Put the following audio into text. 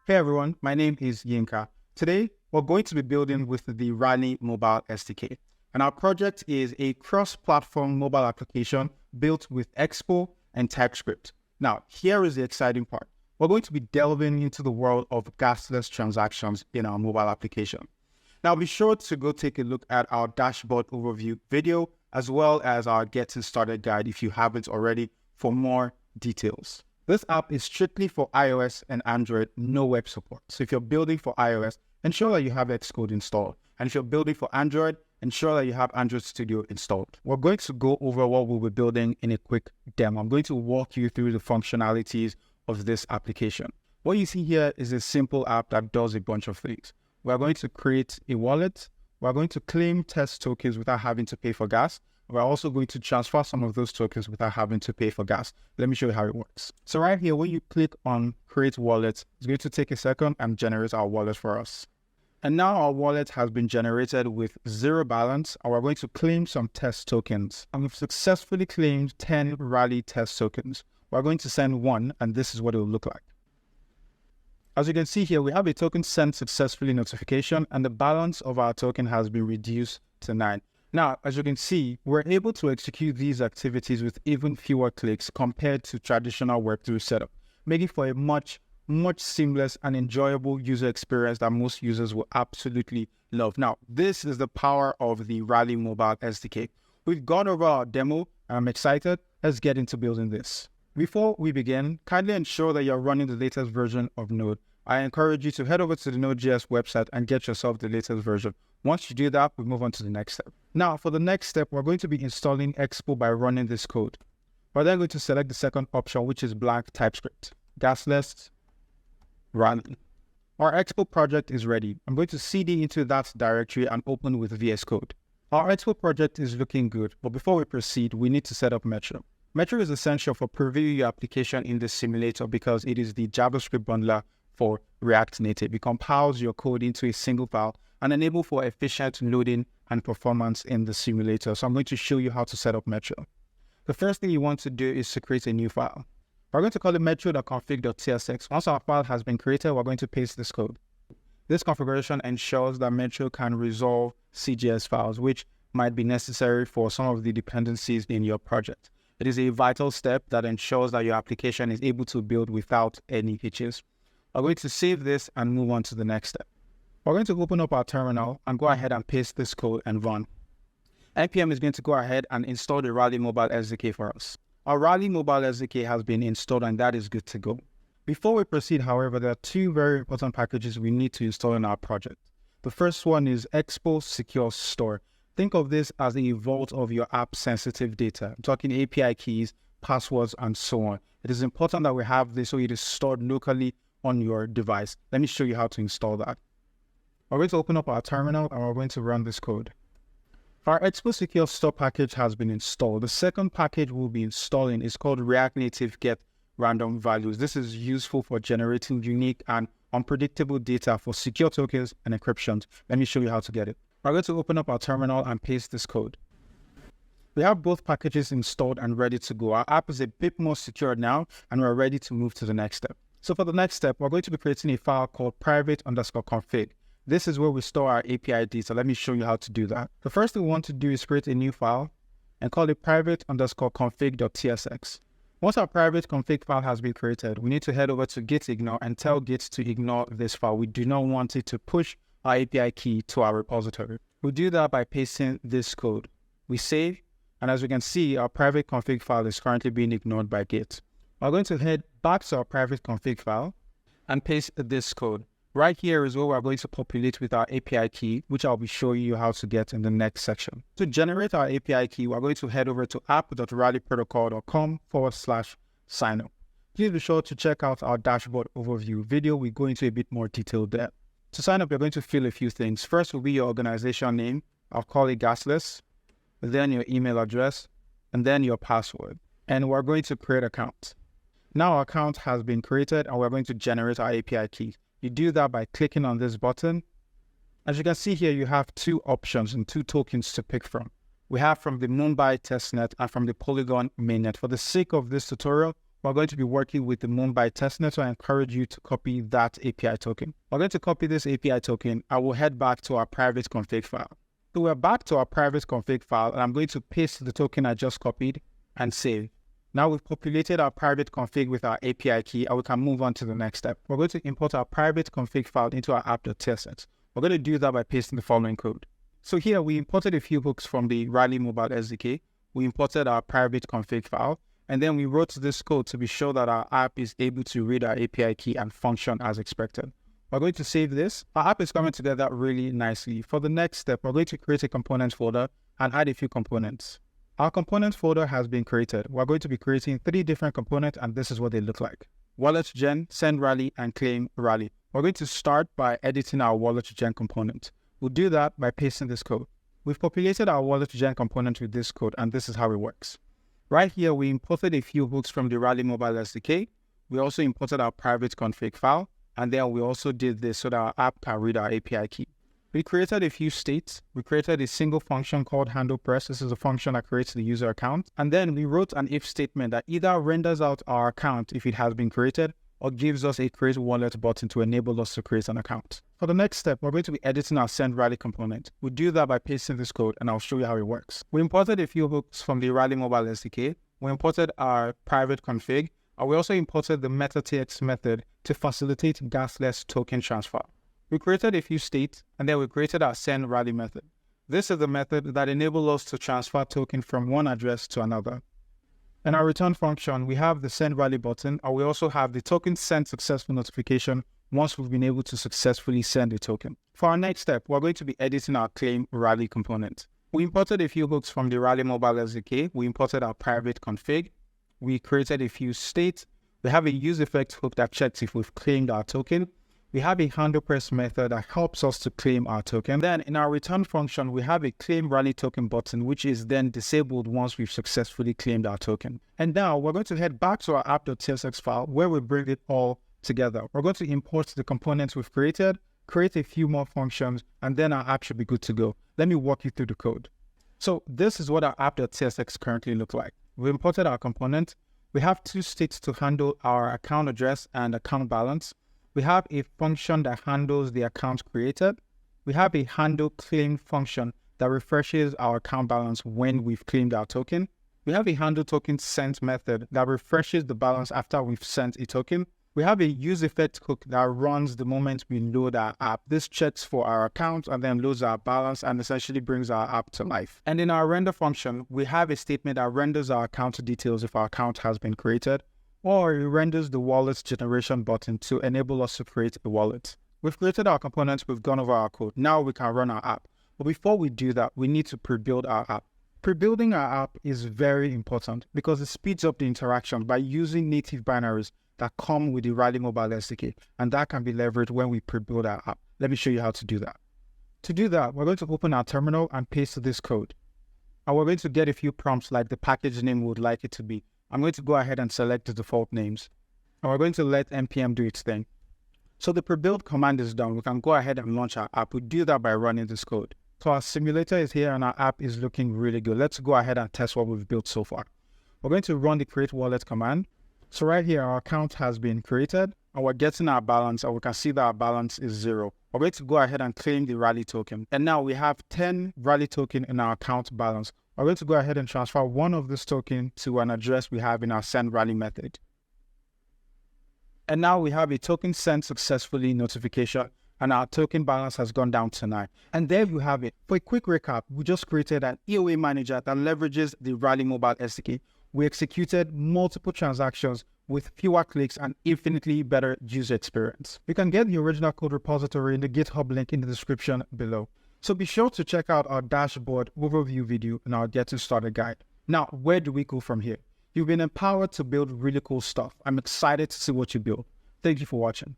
Hey everyone, my name is Yinka. Today, we're going to be building with the RallyMobile SDK. And our project is a cross-platform mobile application built with Expo and TypeScript. Now, here is the exciting part. We're going to be delving into the world of gasless transactions in our mobile application. Now, be sure to go take a look at our dashboard overview video, as well as our Getting Started guide if you haven't already, for more details. This app is strictly for iOS and Android, no web support. So if you're building for iOS, ensure that you have Xcode installed. And if you're building for Android, ensure that you have Android Studio installed. We're going to go over what we'll be building in a quick demo. I'm going to walk you through the functionalities of this application. What you see here is a simple app that does a bunch of things. We're going to create a wallet. We're going to claim test tokens without having to pay for gas. We're also going to transfer some of those tokens without having to pay for gas. Let me show you how it works. So right here, when you click on Create Wallet, it's going to take a second and generate our wallet for us. And now our wallet has been generated with zero balance, and we're going to claim some test tokens. And we've successfully claimed 10 Rally test tokens. We're going to send one, and this is what it will look like. As you can see here, we have a token sent successfully notification, and the balance of our token has been reduced to 9. Now, as you can see, we're able to execute these activities with even fewer clicks compared to traditional Web3 setup, making for a much seamless and enjoyable user experience that most users will absolutely love. Now, this is the power of the RallyMobile SDK. We've gone over our demo, and I'm excited. Let's get into building this. Before we begin, kindly ensure that you're running the latest version of Node. I encourage you to head over to the Node.js website and get yourself the latest version. Once you do that, we move on to the next step. Now, for the next step, we're going to be installing Expo by running this code. We're then going to select the second option, which is blank TypeScript. Gasless, run. Our Expo project is ready. I'm going to cd into that directory and open with VS Code. Our Expo project is looking good, but before we proceed, we need to set up Metro. Metro is essential for previewing your application in the simulator because it is the JavaScript bundler for React Native. It compiles your code into a single file and enable for efficient loading and performance in the simulator. So I'm going to show you how to set up Metro. The first thing you want to do is to create a new file. We're going to call it metro.config.tsx. Once our file has been created, we're going to paste this code. This configuration ensures that Metro can resolve CGS files, which might be necessary for some of the dependencies in your project. It is a vital step that ensures that your application is able to build without any hitches. We're going to save this and move on to the next step. We're going to open up our terminal and go ahead and paste this code and run. npm is going to go ahead and install the RallyMobile SDK for us. Our RallyMobile SDK has been installed and that is good to go. Before we proceed, however, there are two very important packages we need to install in our project. The first one is Expo Secure Store. Think of this as a vault of your app-sensitive data. I'm talking API keys, passwords, and so on. It is important that we have this so it is stored locally on your device. Let me show you how to install that. We're going to open up our terminal and we're going to run this code. Our Expo Secure Store package has been installed. The second package we'll be installing is called React Native Get Random Values. This is useful for generating unique and unpredictable data for secure tokens and encryptions. Let me show you how to get it. We're going to open up our terminal and paste this code. We have both packages installed and ready to go. Our app is a bit more secure now and we're ready to move to the next step. So for the next step, we're going to be creating a file called private_config. This is where we store our API data. Let me show you how to do that. The first thing we want to do is create a new file and call it private_config.tsx. Once our private config file has been created, we need to head over to git ignore and tell Git to ignore this file. We do not want it to push our API key to our repository. We do that by pasting this code. We save, and as we can see, our private config file is currently being ignored by Git. We're going to head back to our private config file and paste this code. Right here is where we're going to populate with our API key, which I'll be showing you how to get in the next section. To generate our API key, we're going to head over to app.rallyprotocol.com/signup. Please be sure to check out our dashboard overview video. We go into a bit more detail there. To sign up, you're going to fill a few things. First will be your organization name. I'll call it Gasless. Then your email address, and then your password. And we're going to create an account. Now our account has been created and we're going to generate our API key. You do that by clicking on this button. As you can see here, you have two options and two tokens to pick from. We have from the Mumbai testnet and from the Polygon mainnet. For the sake of this tutorial, we're going to be working with the Mumbai testnet, so I encourage you to copy that API token. We're going to copy this API token. I will head back to our private config file. So we're back to our private config file, and I'm going to paste the token I just copied and save. Now we've populated our private config with our API key, and we can move on to the next step. We're going to import our private config file into our app.testnet. We're going to do that by pasting the following code. So here we imported a few hooks from the RallyMobile SDK. We imported our private config file, and then we wrote this code to be sure that our app is able to read our API key and function as expected. We're going to save this. Our app is coming together really nicely. For the next step, we're going to create a component folder and add a few components. Our component folder has been created. We're going to be creating 3 different components, and this is what they look like. Wallet gen, send Rally, and claim Rally. We're going to start by editing our wallet gen component. We'll do that by pasting this code. We've populated our wallet gen component with this code, and this is how it works. Right here, we imported a few hooks from the RallyMobile SDK. We also imported our private config file, and then we also did this so that our app can read our API key. We created a few states. We created a single function called handle press. This is a function that creates the user account. And then we wrote an if statement that either renders out our account if it has been created, or gives us a create wallet button to enable us to create an account. For the next step, we're going to be editing our send Rally component. We'll do that by pasting this code, and I'll show you how it works. We imported a few hooks from the RallyMobile SDK. We imported our private config, and we also imported the meta.tx method to facilitate gasless token transfer. We created a few states, and then we created our send Rally method. This is the method that enables us to transfer token from one address to another. In our return function, we have the send Rally button, and we also have the token send successful notification once we've been able to successfully send a token. For our next step, we're going to be editing our claim Rally component. We imported a few hooks from the RallyMobile SDK. We imported our private config. We created a few states. We have a use effect hook that checks if we've claimed our token. We have a handle press method that helps us to claim our token. Then in our return function, we have a claim Rally token button, which is then disabled once we've successfully claimed our token. And now we're going to head back to our app.tsx file where we bring it all together. We're going to import the components we've created, create a few more functions, and then our app should be good to go. Let me walk you through the code. So this is what our app.tsx currently looks like. We imported our component. We have 2 states to handle our account address and account balance. We have a function that handles the account created. We have a handle claim function that refreshes our account balance when we've claimed our token. We have a handle token sent method that refreshes the balance after we've sent a token. We have a use effect hook that runs the moment we load our app. This checks for our account and then loads our balance and essentially brings our app to life. And in our render function, we have a statement that renders our account details if our account has been created, or it renders the wallet generation button to enable us to create a wallet. We've created our components, we've gone over our code. Now we can run our app. But before we do that, we need to pre-build our app. Pre-building our app is very important because it speeds up the interaction by using native binaries that come with the RallyMobile SDK, and that can be leveraged when we pre-build our app. Let me show you how to do that. To do that, we're going to open our terminal and paste this code. And we're going to get a few prompts like the package name we would like it to be. I'm going to go ahead and select the default names. And we're going to let npm do its thing. So the pre-build command is done. We can go ahead and launch our app. We do that by running this code. So our simulator is here and our app is looking really good. Let's go ahead and test what we've built so far. We're going to run the create wallet command. So right here, our account has been created and we're getting our balance, and we can see that our balance is 0. We're going to go ahead and claim the Rally token. And now we have 10 Rally token in our account balance. We're going to go ahead and transfer one of this token to an address we have in our send Rally method. And now we have a token sent successfully notification, and our token balance has gone down to 9. And there you have it. For a quick recap, we just created an EOA manager that leverages the RallyMobile SDK. We executed multiple transactions with fewer clicks and infinitely better user experience. You can get the original code repository in the GitHub link in the description below. So be sure to check out our dashboard overview video and our getting started guide. Now, where do we go from here? You've been empowered to build really cool stuff. I'm excited to see what you build. Thank you for watching.